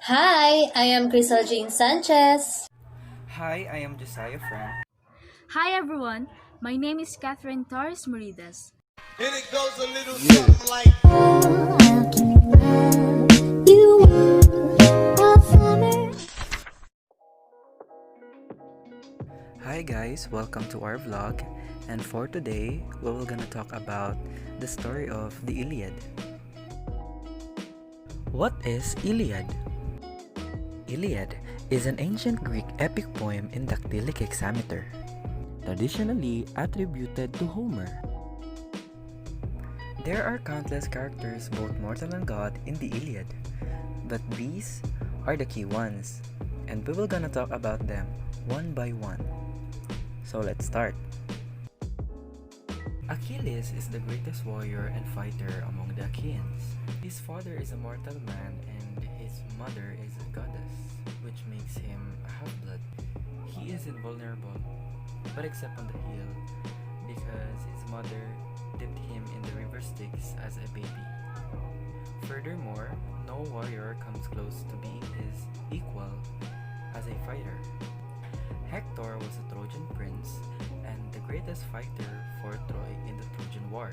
Hi, I am Crystal Jean Sanchez. Hi, I am Josiah Frank. Hi everyone, my name is Catherine Torres Moridas. And it goes a little something like Hi guys, welcome to our vlog. And for today, we will gonna talk about the story of the Iliad. What is Iliad? Iliad is an ancient Greek epic poem in dactylic hexameter, traditionally attributed to Homer. There are countless characters, both mortal and god, in the Iliad, but these are the key ones, and we will gonna talk about them one by one. So let's start. Achilles is the greatest warrior and fighter among the Achaeans. His father is a mortal man and his mother is a goddess, which makes him a half-blood. He is invulnerable, but except on the heel, because his mother dipped him in the river Styx as a baby. Furthermore, no warrior comes close to being his equal as a fighter. Hector was a Trojan prince and the greatest fighter for Troy in the Trojan War.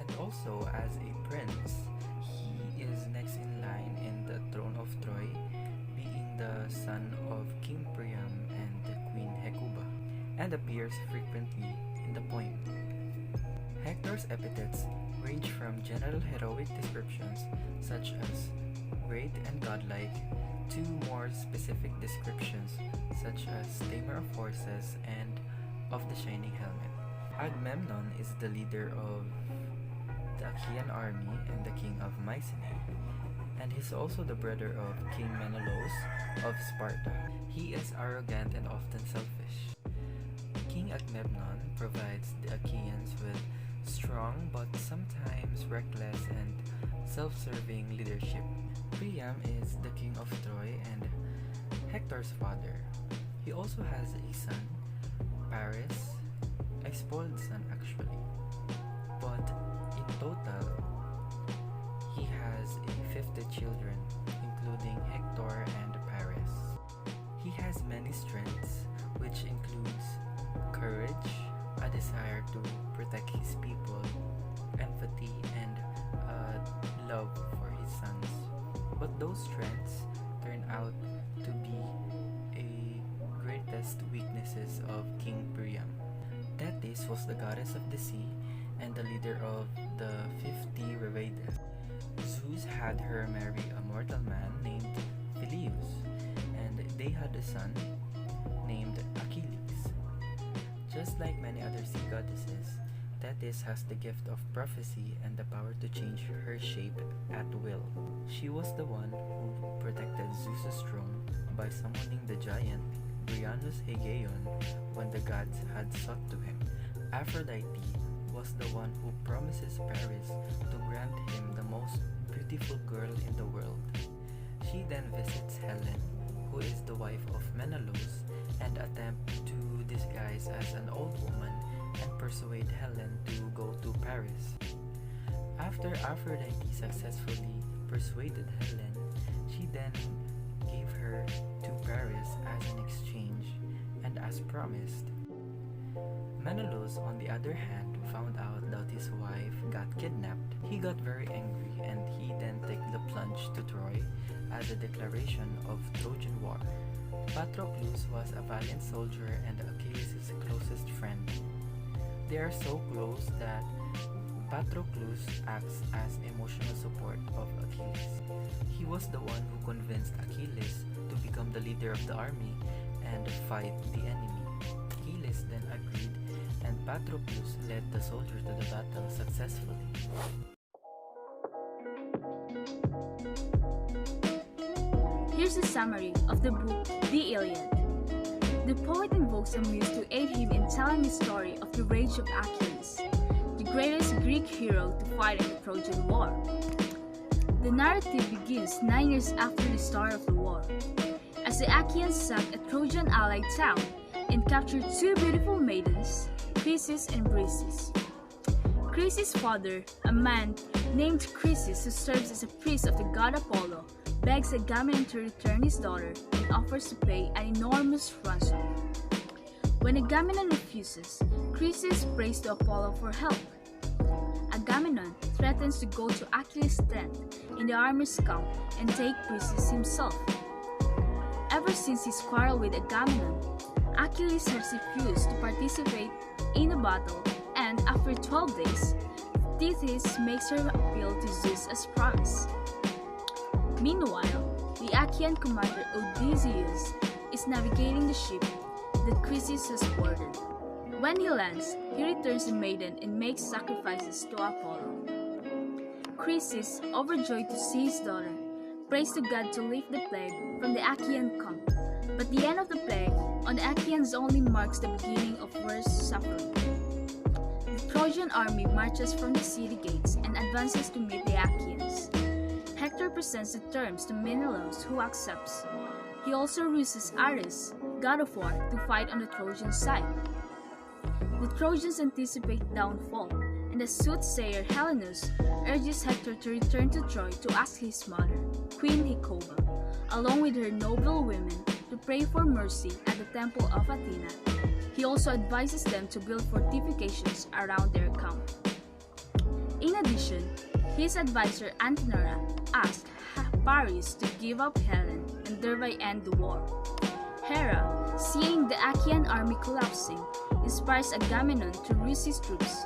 And also, as a prince, he is next in line in the throne of Troy, being the son of King Priam and Queen Hecuba, and appears frequently in the poem. Hector's epithets range from general heroic descriptions such as great and godlike to more specific descriptions such as tamer of horses and of the shining helmet. Agamemnon is the leader of the Achaean army and the king of Mycenae, and he's also the brother of King Menelaus of Sparta. He is arrogant and often selfish. King Agamemnon provides the Achaeans with strong but sometimes reckless and self-serving leadership. Priam is the king of Troy and Hector's father. He also has a son, Paris, a spoiled son actually. But in total, he has a 50 children, including Hector and Paris. He has many strengths, which includes courage, a desire to protect his people, empathy, and love for his sons. But those strengths turn out to be a greatest weaknesses of King Priam. Thetis was the goddess of the sea and the leader of the 50 Revedes. Zeus had her marry a mortal man named Peleus, and they had a son named Achilles. Just like many other sea goddesses, Thetis has the gift of prophecy and the power to change her shape at will. She was the one who protected Zeus's throne by summoning the giant Brianus Hegeon when the gods had sought to him. Aphrodite was the one who promises Paris to grant him the most beautiful girl in the world. She then visits Helen, who is the wife of Menelaus, and attempts to disguise as an old woman and persuade Helen to go to Paris. After Aphrodite successfully persuaded Helen, she then gave her to Paris as an exchange and as promised. Menelaus, on the other hand, found out that his wife got kidnapped. He got very angry and he then took the plunge to Troy as a declaration of Trojan War. Patroclus was a valiant soldier and Achilles' closest friend. They are so close that Patroclus acts as emotional support of Achilles. He was the one who convinced Achilles to become the leader of the army and fight the enemy. Achilles then agreed and Patroclus led the soldiers to the battle successfully. Here's a summary of the book The Iliad. The poet invokes a muse to aid him in telling the story of the rage of Achilles, the greatest Greek hero to fight in the Trojan War. The narrative begins 9 years after the start of the war, as the Achaeans sacked a Trojan allied town and captured two beautiful maidens, Chrysis and Briseis. Chrysis' father, a man named Chrysis who serves as a priest of the god Apollo, begs Agamemnon to return his daughter and offers to pay an enormous ransom. When Agamemnon refuses, Chryses prays to Apollo for help. Agamemnon threatens to go to Achilles' tent in the armor's camp and take Chryses himself. Ever since his quarrel with Agamemnon, Achilles has refused to participate in the battle, and after 12 days, Thetis makes her appeal to Zeus as promised. Meanwhile, the Achaean commander Odysseus is navigating the ship that Chryses has boarded. When he lands, he returns the maiden and makes sacrifices to Apollo. Chryses, overjoyed to see his daughter, prays to God to lift the plague from the Achaean camp. But the end of the plague on the Achaeans only marks the beginning of worse suffering. The Trojan army marches from the city gates and advances to meet the Achaeans. Hector presents the terms to Menelaus, who accepts. He also ruses Ares, god of war, to fight on the Trojan side. The Trojans anticipate downfall, and the soothsayer Helenus urges Hector to return to Troy to ask his mother, Queen Hecuba, along with her noble women, to pray for mercy at the temple of Athena. He also advises them to build fortifications around their camp. In addition, his advisor Antenora asked Paris to give up Helen and thereby end the war. Hera, seeing the Achaean army collapsing, inspires Agamemnon to ruse his troops.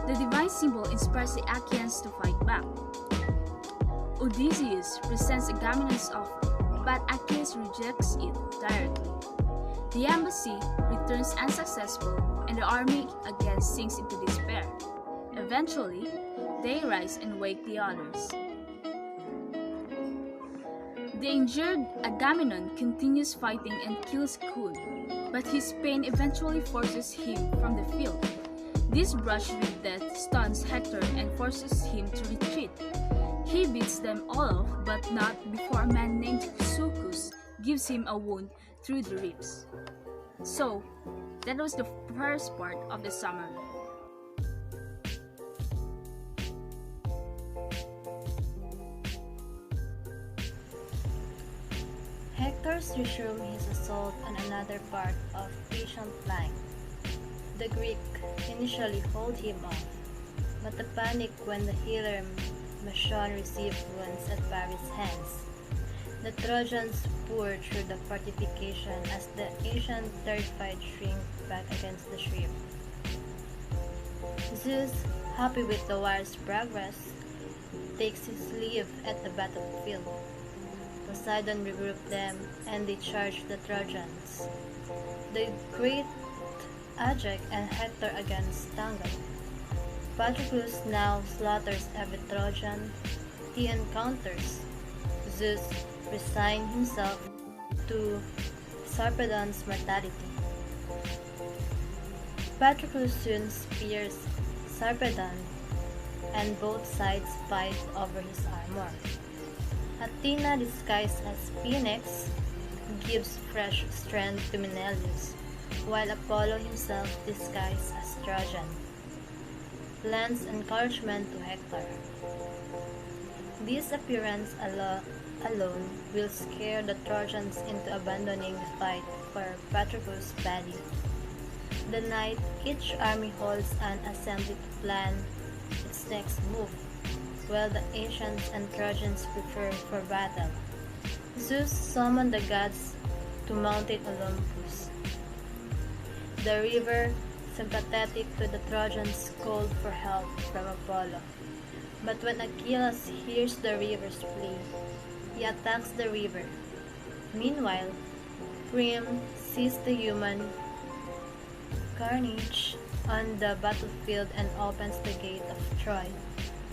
The divine symbol inspires the Achaeans to fight back. Odysseus presents Agamemnon's offer, but Achilles rejects it directly. The embassy returns unsuccessful, and the army again sinks into despair. Eventually, they rise and wake the others. The injured Agamemnon continues fighting and kills Kun, but his pain eventually forces him from the field. This brush with death stuns Hector and forces him to retreat. He beats them all off, but not before a man named Sucus gives him a wound through the ribs. So, that was the first part of the summary. Hector resumed his assault on another part of Asian flank. The Greek initially hold him off, but the panic when the healer Mashon received wounds at Paris' hands. The Trojans poured through the fortification as the Asians terrified shrink back against the ship. Zeus, happy with the war's progress, takes his leave at the battlefield. Poseidon regrouped them and they charged the Trojans. The great Ajax and Hector against Tangle. Patroclus now slaughters every Trojan he encounters. Zeus resigned himself to Sarpedon's mortality. Patroclus soon spears Sarpedon, and both sides fight over his armor. Athena, disguised as Phoenix, gives fresh strength to Menelaus, while Apollo himself, disguised as Trojan, lends encouragement to Hector. This appearance alone will scare the Trojans into abandoning the fight for Patroclus' body. The night, each army holds an assembly to plan its next move, while the Asians and Trojans prepare for battle. Zeus summoned the gods to Mount Olympus. The river, sympathetic to the Trojans, called for help from Apollo. But when Achilles hears the river's plea, he attacks the river. Meanwhile, Priam sees the human carnage on the battlefield and opens the gate of Troy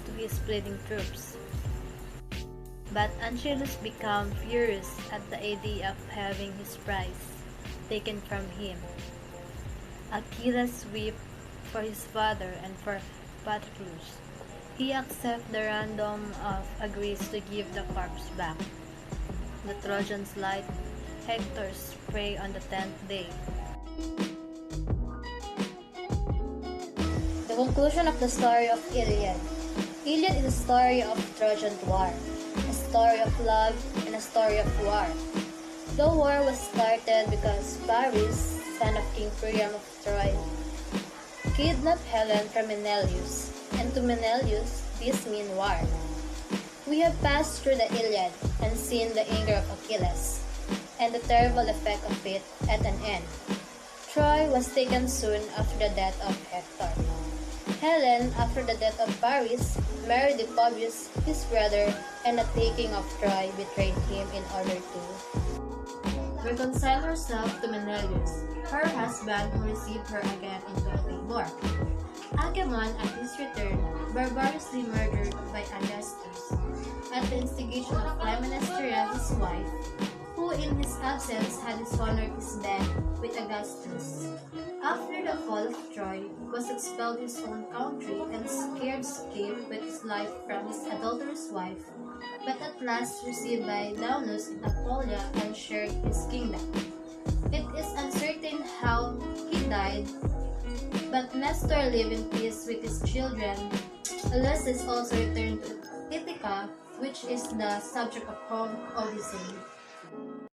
to his bleeding troops. But Anchialus becomes furious at the idea of having his prize taken from him. Achilles weeps for his father and for Patroclus. He accepts the ransom of agrees to give the corpse back. The Trojans light Hector's prey on the 10th day. The conclusion of the story of Iliad. Iliad is a story of Trojan War, a story of love and a story of war. The war was started because Paris, son of King Priam of Troy, kidnapped Helen from Menelaus, and to Menelaus this means war. We have passed through the Iliad and seen the anger of Achilles, and the terrible effect of it at an end. Troy was taken soon after the death of Hector. Helen, after the death of Paris, married Deiphobus, his brother, and the taking of Troy betrayed him in order to reconcile herself to Menelaus, her husband who received her again in 1284. Agamemnon, at his return, barbarously murdered by Augustus, at the instigation of Clytemnestra, his wife, who in his absence had dishonored his bed with Augustus. After the fall of Troy, was expelled his own country and scared escaped with his life from his adulterous wife, but at last received by Daunus in Apulia and shared his kingdom. It is uncertain how he died, but Nestor lived in peace with his children. Ulysses also returned to Ithaca, which is the subject of poem Odyssey.